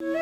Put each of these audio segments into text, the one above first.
धर्म,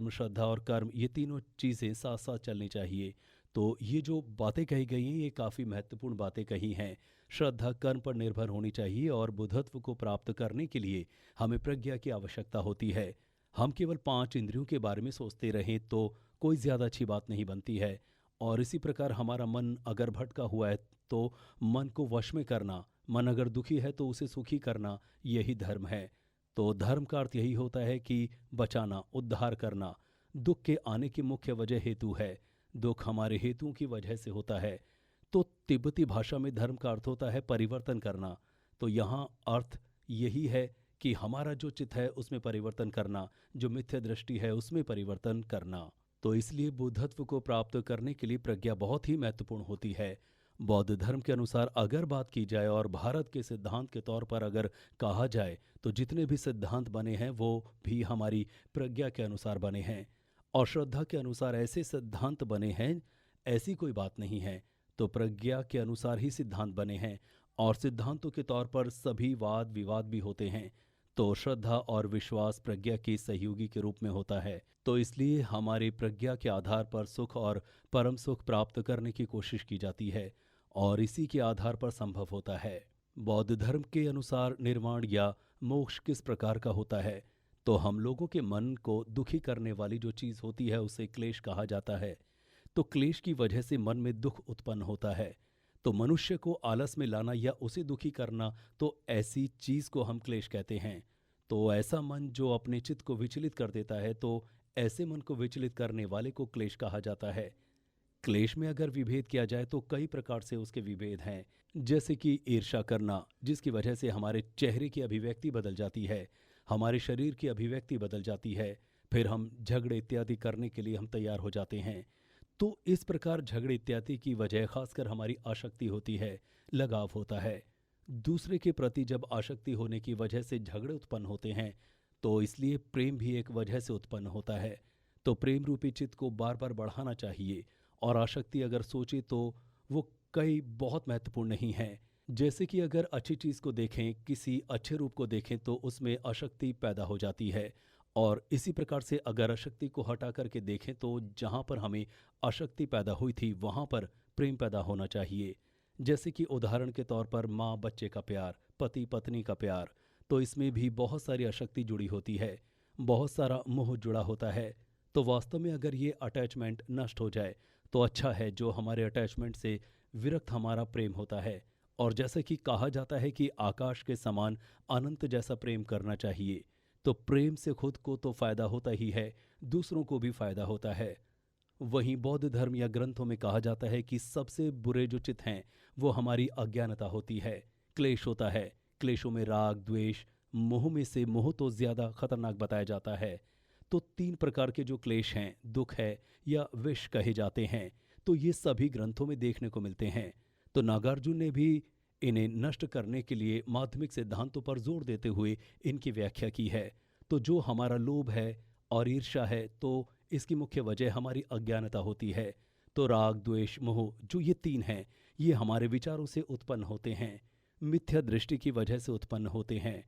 श्रद्धा और कर्म, ये तीनों चीज़ें साथ साथ चलनी चाहिए। तो ये जो बातें कही गई हैं, ये काफ़ी महत्वपूर्ण बातें कही हैं। श्रद्धा कर्म पर निर्भर होनी चाहिए और बुद्धत्व को प्राप्त करने के लिए हमें प्रज्ञा की आवश्यकता होती है। हम केवल पांच इंद्रियों के बारे में सोचते रहें तो कोई ज़्यादा अच्छी बात नहीं बनती है। और इसी प्रकार हमारा मन अगर भटका हुआ है तो मन को वश में करना, मन अगर दुखी है तो उसे सुखी करना, यही धर्म है। तो धर्म का अर्थ यही होता है कि बचाना, उद्धार करना। दुख के आने की मुख्य वजह हेतु है। दुख हमारे हेतुओं की वजह से होता है। तो तिब्बती भाषा में धर्म का अर्थ होता है परिवर्तन करना। तो यहाँ अर्थ यही है कि हमारा जो चित्त है उसमें परिवर्तन करना, जो मिथ्या दृष्टि है उसमें परिवर्तन करना। तो इसलिए बुद्धत्व को प्राप्त करने के लिए प्रज्ञा बहुत ही महत्वपूर्ण होती है। बौद्ध धर्म के अनुसार अगर बात की जाए और भारत के सिद्धांत के तौर पर अगर कहा जाए तो जितने भी सिद्धांत बने हैं वो भी हमारी प्रज्ञा के अनुसार बने हैं। और श्रद्धा के अनुसार ऐसे सिद्धांत बने हैं, ऐसी कोई बात नहीं है। तो प्रज्ञा के अनुसार ही सिद्धांत बने हैं और सिद्धांतों के तौर पर सभी वाद विवाद भी होते हैं। तो श्रद्धा और विश्वास प्रज्ञा के सहयोगी के रूप में होता है। तो इसलिए हमारी प्रज्ञा के आधार पर सुख और परम सुख प्राप्त करने की कोशिश की जाती है और इसी के आधार पर संभव होता है। बौद्ध धर्म के अनुसार निर्वाण या मोक्ष किस प्रकार का होता है? तो हम लोगों के मन को दुखी करने वाली जो चीज़ होती है उसे क्लेश कहा जाता है। तो क्लेश की वजह से मन में दुख उत्पन्न होता है। तो मनुष्य को आलस में लाना या उसे दुखी करना, तो ऐसी चीज़ को हम क्लेश कहते हैं। तो ऐसा मन जो अपने चित्त को विचलित कर देता है, तो ऐसे मन को विचलित करने वाले को क्लेश कहा जाता है। क्लेश में अगर विभेद किया जाए तो कई प्रकार से उसके विभेद हैं, जैसे कि ईर्ष्या करना, जिसकी वजह से हमारे चेहरे की अभिव्यक्ति बदल जाती है, हमारे शरीर की अभिव्यक्ति बदल जाती है, फिर हम झगड़े इत्यादि करने के लिए हम तैयार हो जाते हैं। तो इस प्रकार झगड़े इत्यादि की वजह खासकर हमारी आसक्ति होती है, लगाव होता है। दूसरे के प्रति जब आसक्ति होने की वजह से झगड़े उत्पन्न होते हैं, तो इसलिए प्रेम भी एक वजह से उत्पन्न होता है। तो प्रेम रूपी चित्त को बार बार बढ़ाना चाहिए। और आसक्ति अगर सोचे तो वो कई बहुत महत्वपूर्ण नहीं है। जैसे कि अगर अच्छी चीज़ को देखें, किसी अच्छे रूप को देखें तो उसमें आसक्ति पैदा हो जाती है। और इसी प्रकार से अगर आसक्ति को हटा करके देखें तो जहाँ पर हमें आसक्ति पैदा हुई थी वहाँ पर प्रेम पैदा होना चाहिए। जैसे कि उदाहरण के तौर पर माँ बच्चे का प्यार, पति पत्नी का प्यार, तो इसमें भी बहुत सारी आसक्ति जुड़ी होती है, बहुत सारा मोह जुड़ा होता है। तो वास्तव में अगर ये अटैचमेंट नष्ट हो जाए तो अच्छा है, जो हमारे अटैचमेंट से विरक्त हमारा प्रेम होता है। और जैसे कि कहा जाता है कि आकाश के समान अनंत जैसा प्रेम करना चाहिए। तो प्रेम से खुद को तो फायदा होता ही है, दूसरों को भी फायदा होता है। वहीं बौद्ध धर्म या ग्रंथों में कहा जाता है कि सबसे बुरे जो चित्त हैं वो हमारी अज्ञानता होती है, क्लेश होता है। क्लेशों में राग, द्वेष, मोह में से मोह तो ज्यादा खतरनाक बताया जाता है। तो तीन प्रकार के जो क्लेश हैं, दुख है या विष कहे जाते हैं, तो ये सभी ग्रंथों में देखने को मिलते हैं। तो नागार्जुन ने भी इन्हें नष्ट करने के लिए माध्यमिक सिद्धांतों पर जोर देते हुए इनकी व्याख्या की है। तो जो हमारा लोभ है और ईर्ष्या है, तो इसकी मुख्य वजह हमारी अज्ञानता होती है। तो राग, द्वेष, मोह, जो ये तीन हैं, ये हमारे विचारों से उत्पन्न होते हैं, मिथ्या दृष्टि की वजह से उत्पन्न होते हैं।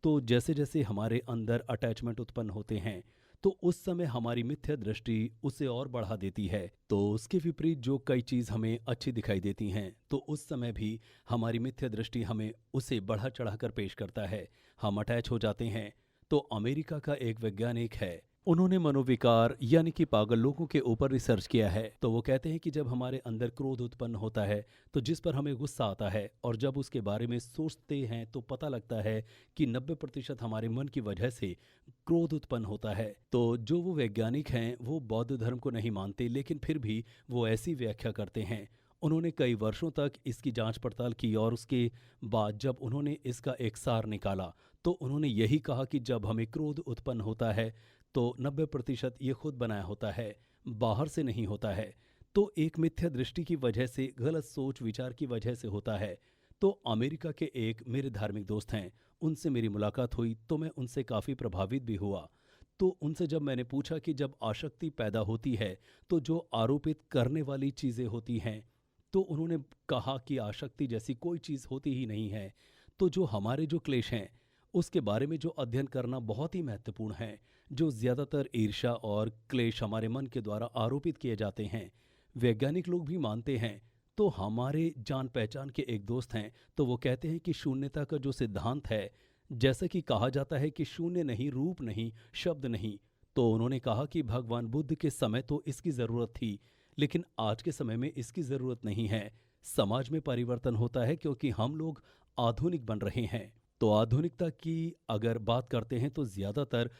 तो जैसे जैसे हमारे अंदर अटैचमेंट उत्पन्न होते हैं तो उस समय हमारी मिथ्या दृष्टि उसे और बढ़ा देती है। तो उसके विपरीत जो कई चीज़ हमें अच्छी दिखाई देती हैं, तो उस समय भी हमारी मिथ्या दृष्टि हमें उसे बढ़ा चढ़ाकर पेश करता है, हम अटैच हो जाते हैं। तो अमेरिका का एक वैज्ञानिक है, उन्होंने मनोविकार यानी कि पागल लोगों के ऊपर रिसर्च किया है। तो वो कहते हैं कि जब हमारे अंदर क्रोध उत्पन्न होता है तो जिस पर हमें गुस्सा आता है और जब उसके बारे में सोचते हैं तो पता लगता है कि 90% हमारे मन की वजह से क्रोध उत्पन्न होता है। तो जो वो वैज्ञानिक हैं वो बौद्ध धर्म को नहीं मानते, लेकिन फिर भी वो ऐसी व्याख्या करते हैं। उन्होंने कई वर्षों तक इसकी जांच पड़ताल की और उसके बाद जब उन्होंने इसका एक सार निकाला तो उन्होंने यही कहा कि जब हमें क्रोध उत्पन्न होता है तो 90% ये खुद बनाया होता है, बाहर से नहीं होता है। तो एक मिथ्या दृष्टि की वजह से, गलत सोच विचार की वजह से होता है। तो अमेरिका के एक मेरे धार्मिक दोस्त हैं, उनसे मेरी मुलाकात हुई तो मैं उनसे काफ़ी प्रभावित भी हुआ। तो उनसे जब मैंने पूछा कि जब आसक्ति पैदा होती है तो जो आरोपित करने वाली चीज़ें होती हैं, तो उन्होंने कहा कि आसक्ति जैसी कोई चीज़ होती ही नहीं है। तो जो हमारे जो क्लेश हैं, उसके बारे में जो अध्ययन करना बहुत ही महत्वपूर्ण है। जो ज़्यादातर ईर्ष्या और क्लेश हमारे मन के द्वारा आरोपित किए जाते हैं, वैज्ञानिक लोग भी मानते हैं। तो हमारे जान पहचान के एक दोस्त हैं, तो वो कहते हैं कि शून्यता का जो सिद्धांत है, जैसा कि कहा जाता है कि शून्य नहीं, रूप नहीं, शब्द नहीं। तो उन्होंने कहा कि भगवान बुद्ध के समय तो इसकी ज़रूरत थी, लेकिन आज के समय में इसकी ज़रूरत नहीं है। समाज में परिवर्तन होता है क्योंकि हम लोग आधुनिक बन रहे हैं। तो आधुनिकता की अगर बात करते हैं तो ज़्यादातर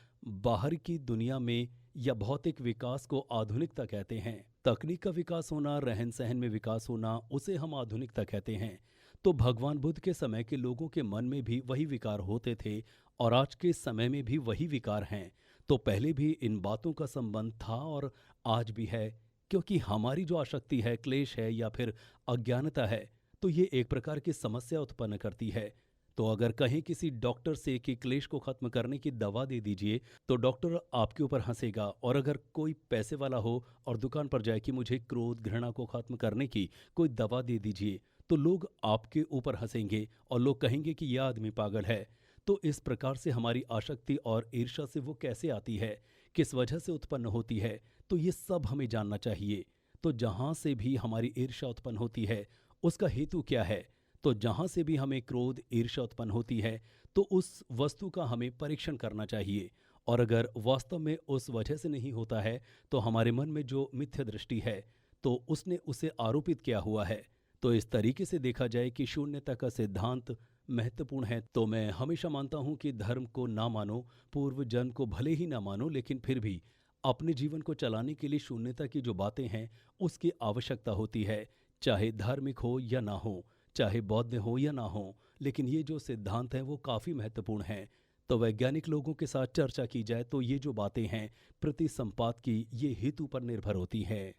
बाहर की दुनिया में या भौतिक विकास को आधुनिकता कहते हैं। तकनीक का विकास होना, रहन सहन में विकास होना, उसे हम आधुनिकता कहते हैं। तो भगवान बुद्ध के समय के लोगों के मन में भी वही विकार होते थे और आज के समय में भी वही विकार हैं। तो पहले भी इन बातों का संबंध था और आज भी है, क्योंकि हमारी जो आसक्ति है, क्लेश है या फिर अज्ञानता है, तो ये एक प्रकार की समस्या उत्पन्न करती है। तो अगर कहें किसी डॉक्टर से कि क्लेश को खत्म करने की दवा दे दीजिए, तो डॉक्टर आपके ऊपर हंसेगा। और अगर कोई पैसे वाला हो और दुकान पर जाए कि मुझे क्रोध घृणा को खत्म करने की कोई दवा दे दीजिए, तो लोग आपके ऊपर हंसेंगे और लोग कहेंगे कि यह आदमी पागल है। तो इस प्रकार से हमारी आसक्ति और ईर्ष्या से वो कैसे आती है, किस वजह से उत्पन्न होती है, तो ये सब हमें जानना चाहिए। तो जहाँ से भी हमारी ईर्ष्या उत्पन्न होती है, उसका हेतु क्या है? तो जहाँ से भी हमें क्रोध ईर्ष्या उत्पन्न होती है, तो उस वस्तु का हमें परीक्षण करना चाहिए। और अगर वास्तव में उस वजह से नहीं होता है, तो हमारे मन में जो मिथ्या दृष्टि है, तो उसने उसे आरोपित किया हुआ है। तो इस तरीके से देखा जाए कि शून्यता का सिद्धांत महत्वपूर्ण है। तो मैं हमेशा मानता हूँ कि धर्म को ना मानो, पूर्व जन्म को भले ही ना मानो, लेकिन फिर भी अपने जीवन को चलाने के लिए शून्यता की जो बातें हैं, उसकी आवश्यकता होती है। चाहे धार्मिक हो या ना हो, चाहे बौद्ध हो या ना हो, लेकिन ये जो सिद्धांत हैं वो काफ़ी महत्वपूर्ण हैं। तो वैज्ञानिक लोगों के साथ चर्चा की जाए तो ये जो बातें हैं प्रति संपात की, ये हेतु पर निर्भर होती है।